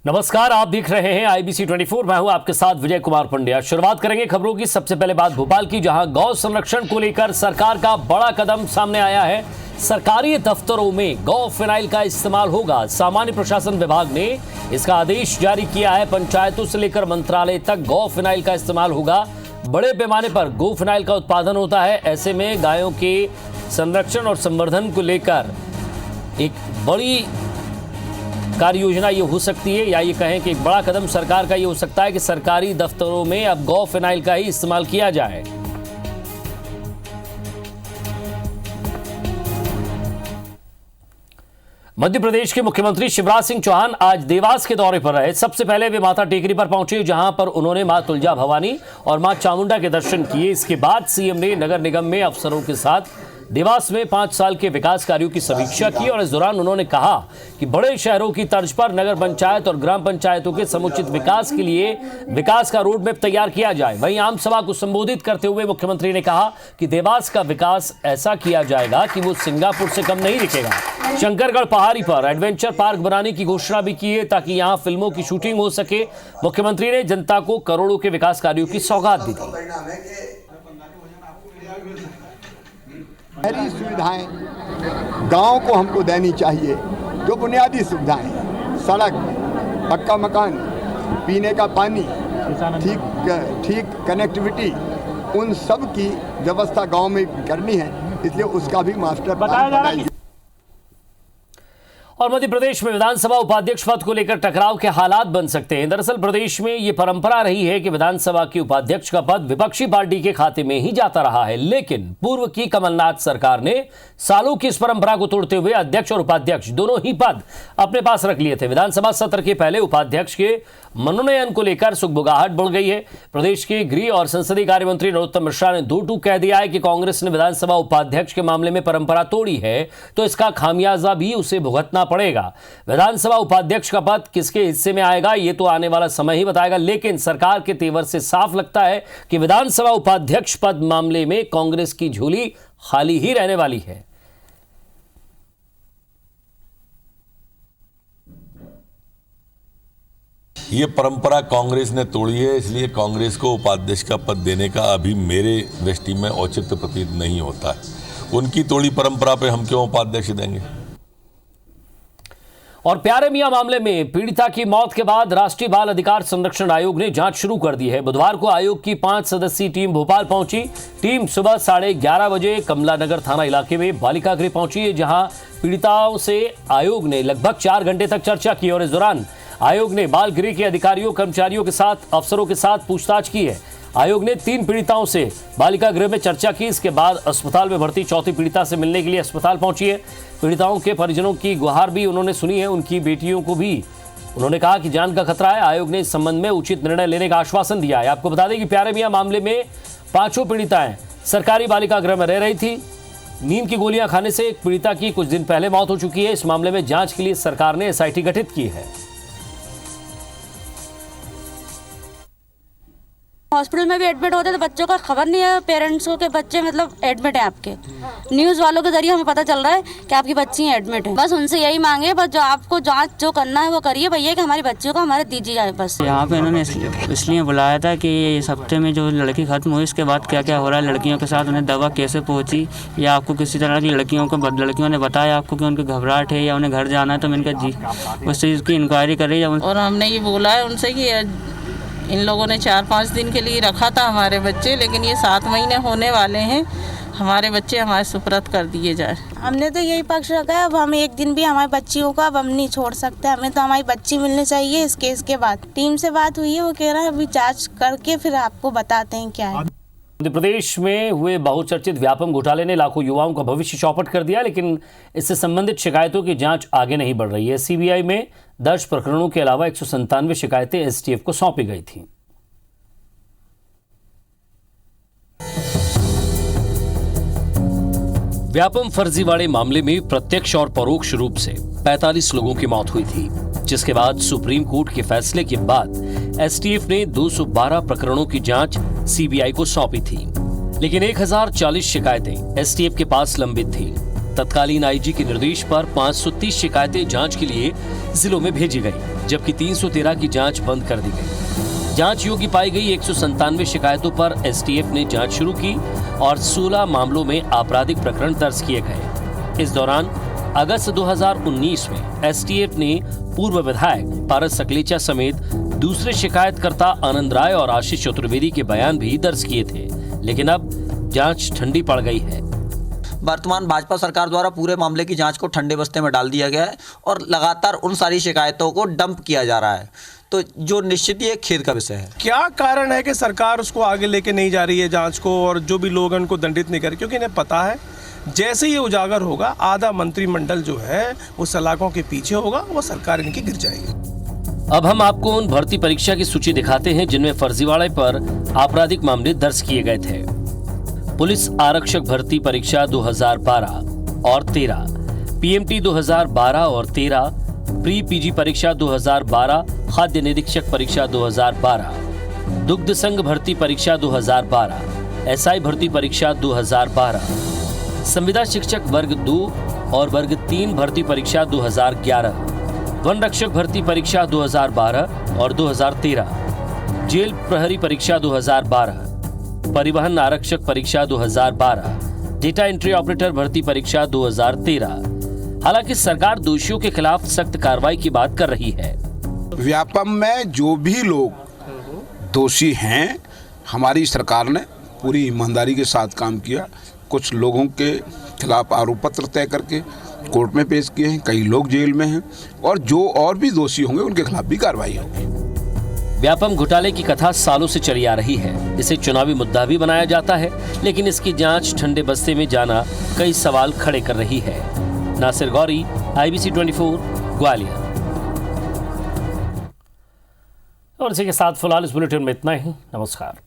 नमस्कार, आप देख रहे हैं IBC 24। मैं हूं आपके साथ विजय कुमार पंड्या। शुरुआत करेंगे खबरों की। सबसे पहले बात भोपाल की, जहां गौ संरक्षण को लेकर सरकार का बड़ा कदम सामने आया है। सरकारी दफ्तरों में गौ फिनाइल का इस्तेमाल होगा। सामान्य प्रशासन विभाग ने इसका आदेश जारी किया है। पंचायतों से लेकर मंत्रालय तक गौ फिनाइल का इस्तेमाल होगा। बड़े पैमाने पर गौ फिनाइल का उत्पादन होता है। ऐसे में गायों के संरक्षण और संवर्धन को लेकर एक बड़ी कार्य योजना ये हो सकती है, या ये कहें कि एक बड़ा कदम सरकार का ये हो सकता है कि सरकारी दफ्तरों में अब गौ फिनाइल का ही इस्तेमाल किया जाए। मध्य प्रदेश के मुख्यमंत्री शिवराज सिंह चौहान आज देवास के दौरे पर रहे। सबसे पहले वे माता टेकरी पर पहुंचे, जहां पर उन्होंने मां तुलजा भवानी और मां चामुंडा के दर्शन किए। इसके बाद सीएम ने नगर निगम में अफसरों के साथ देवास में 5 साल के विकास कार्यों की समीक्षा की और इस दौरान उन्होंने कहा कि बड़े शहरों की तर्ज पर नगर पंचायत और ग्राम पंचायतों के समुचित विकास के लिए विकास का रोड मैप तैयार किया जाए। वहीं आम सभा को संबोधित करते हुए मुख्यमंत्री ने कहा कि देवास का विकास ऐसा किया जाएगा कि वो सिंगापुर से कम नहीं दिखेगा। शंकरगढ़ पहाड़ी पर एडवेंचर पार्क बनाने की घोषणा भी की है, ताकि यहां फिल्मों की शूटिंग हो सके। मुख्यमंत्री ने जनता को करोड़ों के विकास कार्यों की सौगात भी दी। शहरी सुविधाएं गांव को हमको देनी चाहिए। जो बुनियादी सुविधाएं, सड़क, पक्का मकान, पीने का पानी, ठीक कनेक्टिविटी, उन सब की व्यवस्था गांव में करनी है। इसलिए उसका भी मास्टर प्लान बनाइए। और मध्य प्रदेश में विधानसभा उपाध्यक्ष पद को लेकर टकराव के हालात बन सकते हैं। दरअसल प्रदेश में ये परंपरा रही है कि विधानसभा की उपाध्यक्ष का पद विपक्षी पार्टी के खाते में ही जाता रहा है, लेकिन पूर्व की कमलनाथ सरकार ने सालों की इस परंपरा को तोड़ते हुए अध्यक्ष और उपाध्यक्ष दोनों ही पद अपने पास रख लिए थे। विधानसभा सत्र के पहले उपाध्यक्ष के मनोनयन को लेकर सुगबुगाहट बढ़ गई है। प्रदेश के गृह और संसदीय कार्य मंत्री नरोत्तम मिश्रा ने दो टूक कह दिया है कि कांग्रेस ने विधानसभा उपाध्यक्ष के मामले में परंपरा तोड़ी है, तो इसका खामियाजा भी उसे भुगतना पड़ेगा। विधानसभा उपाध्यक्ष का पद किसके हिस्से में आएगा, ये तो आने वाला समय ही बताएगा, लेकिन सरकार के तेवर से साफ लगता है कि विधानसभा उपाध्यक्ष पद मामले में कांग्रेस की झोली खाली ही रहने वाली है। ये परंपरा कांग्रेस ने तोड़ी है, इसलिए कांग्रेस को उपाध्यक्ष का पद देने का अभी मेरे दृष्टि में औचित्य प्रतीत नहीं होता है। उनकी तोड़ी परंपरा पे हम क्यों उपाध्यक्ष देंगे। और प्यारे मियां मामले में पीड़िता की मौत के बाद राष्ट्रीय बाल अधिकार संरक्षण आयोग ने जांच शुरू कर दी है। बुधवार को आयोग की 5 सदस्यीय टीम भोपाल पहुंची। टीम सुबह 11:30 बजे कमला नगर थाना इलाके में बालिका गृह पहुंची है, जहां पीड़िताओं से आयोग ने लगभग 4 घंटे तक चर्चा की और इस दौरान आयोग ने बाल गृह के अधिकारियों, कर्मचारियों के साथ, अफसरों के साथ पूछताछ की है। आयोग ने 3 पीड़िताओं से बालिका गृह में चर्चा की। इसके बाद अस्पताल में भर्ती चौथी पीड़िता से मिलने के लिए अस्पताल पहुंची है। पीड़िताओं के परिजनों की गुहार भी उन्होंने सुनी है। उनकी बेटियों को भी उन्होंने कहा कि जान का खतरा है। आयोग ने इस संबंध में उचित निर्णय लेने का आश्वासन दिया है। आपको बता दें कि प्यारे मियां मामले में 5 पीड़िताएं सरकारी बालिका गृह में रह रही थी। नींद की गोलियां खाने से एक पीड़िता की कुछ दिन पहले मौत हो चुकी है। इस मामले में जांच के लिए सरकार ने SIT गठित की है। हॉस्पिटल में भी एडमिट होते तो बच्चों का खबर नहीं है, पेरेंट्स को के बच्चे मतलब एडमिट है आपके। न्यूज़ वालों के जरिए हमें पता चल रहा है कि आपकी बच्ची एडमिट है। बस उनसे यही मांगे, बस जो आपको जांच जो करना है वो करिए भैया, कि हमारी बच्चियों को हमारे दीजिए। बस यहाँ पे इन्होंने इसलिए बुलाया था कि इस हफ्ते में जो लड़की खत्म हुई, इसके बाद क्या क्या हो रहा है लड़कियों के साथ, उन्हें दवा कैसे पहुँची, या आपको किसी तरह की लड़कियों ने बताया आपको कि उनकी घबराहट है या उन्हें घर जाना है, तो मैंने कहा जी उस चीज़ की इंक्वायरी करिए। और हमने ये बोला है उनसे कि इन लोगों ने 4-5 दिन के लिए रखा था हमारे बच्चे, लेकिन ये 7 महीने होने वाले हैं, हमारे बच्चे हमारे सुपुर्द कर दिए जाए। हमने तो यही पक्ष रखा है। अब हम एक दिन भी हमारी बच्चियों को अब हम नहीं छोड़ सकते। हमें तो हमारी बच्ची मिलनी चाहिए। इस केस के बाद टीम से बात हुई है, वो कह रहा है अभी जांच करके फिर आपको बताते हैं क्या है। मध्य प्रदेश में हुए बहुचर्चित व्यापम घोटाले ने लाखों युवाओं का भविष्य चौपट कर दिया, लेकिन इससे संबंधित शिकायतों की जांच आगे नहीं बढ़ रही है। CBI में दर्ज प्रकरणों के अलावा 197 शिकायतें STF को सौंपी गई थीं। व्यापम फर्जीवाड़े मामले में प्रत्यक्ष और परोक्ष रूप से 45 लोगों की मौत हुई थी, जिसके बाद सुप्रीम कोर्ट के फैसले के बाद STF ने 212 प्रकरणों की जांच CBI को सौंपी थी, लेकिन 1040 शिकायतें STF के पास लंबित थी। तत्कालीन आईजी के निर्देश पर 530 शिकायतें जांच के लिए जिलों में भेजी गई, जबकि 313 की जांच बंद कर दी गई। जांच योग्य पाई गई 197 शिकायतों पर एसटीएफ ने जांच शुरू की और 16 मामलों में आपराधिक प्रकरण दर्ज किए गए। इस दौरान अगस्त 2019 में एसटीएफ ने पूर्व विधायक पारस सकलेचा समेत दूसरे शिकायतकर्ता आनंद राय और आशीष चतुर्वेदी के बयान भी दर्ज किए थे, लेकिन अब जांच ठंडी पड़ गई है। वर्तमान भाजपा सरकार द्वारा पूरे मामले की जांच को ठंडे बस्ते में डाल दिया गया है और लगातार उन सारी शिकायतों को डंप किया जा रहा है, तो जो निश्चित ही एक खेद का विषय है। क्या कारण है कि सरकार उसको आगे लेके नहीं जा रही है जांच को, और जो भी लोग हैं उनको दंडित नहीं करे? क्योंकि इन्हें पता है जैसे ये उजागर होगा, आधा मंत्रिमंडल जो है वो सलाखों के पीछे होगा, वो सरकार इनकी गिर जाएगी। अब हम आपको उन भर्ती परीक्षा की सूची दिखाते हैं जिनमें फर्जीवाड़े पर आपराधिक मामले दर्ज किए गए थे। पुलिस आरक्षक भर्ती परीक्षा 2012 और 13, पीएमटी 2012 और 13, प्री पीजी परीक्षा 2012, खाद्य निरीक्षक परीक्षा 2012, दुग्ध संघ भर्ती परीक्षा 2012, एसआई भर्ती परीक्षा 2012, संविदा शिक्षक वर्ग 2 और वर्ग 3 भर्ती परीक्षा 2011, वन रक्षक भर्ती परीक्षा 2012 और 2013, जेल प्रहरी परीक्षा 2012, परिवहन आरक्षक परीक्षा 2012, डेटा एंट्री ऑपरेटर भर्ती परीक्षा 2013। हालांकि सरकार दोषियों के खिलाफ सख्त कार्रवाई की बात कर रही है। व्यापम में जो भी लोग दोषी हैं, हमारी सरकार ने पूरी ईमानदारी के साथ काम किया। कुछ लोगों के खिलाफ आरोप पत्र तय करके कोर्ट में पेश किए हैं, कई लोग जेल में हैं, और जो और भी दोषी होंगे उनके खिलाफ भी कार्रवाई होगी। व्यापम घोटाले की कथा सालों से चली आ रही है। इसे चुनावी मुद्दा भी बनाया जाता है, लेकिन इसकी जांच ठंडे बस्ते में जाना कई सवाल खड़े कर रही है। नासिर गौरी, IBC 24, ग्वालियर। और इसी के साथ फिलहाल इस बुलेटिन में इतना ही। नमस्कार।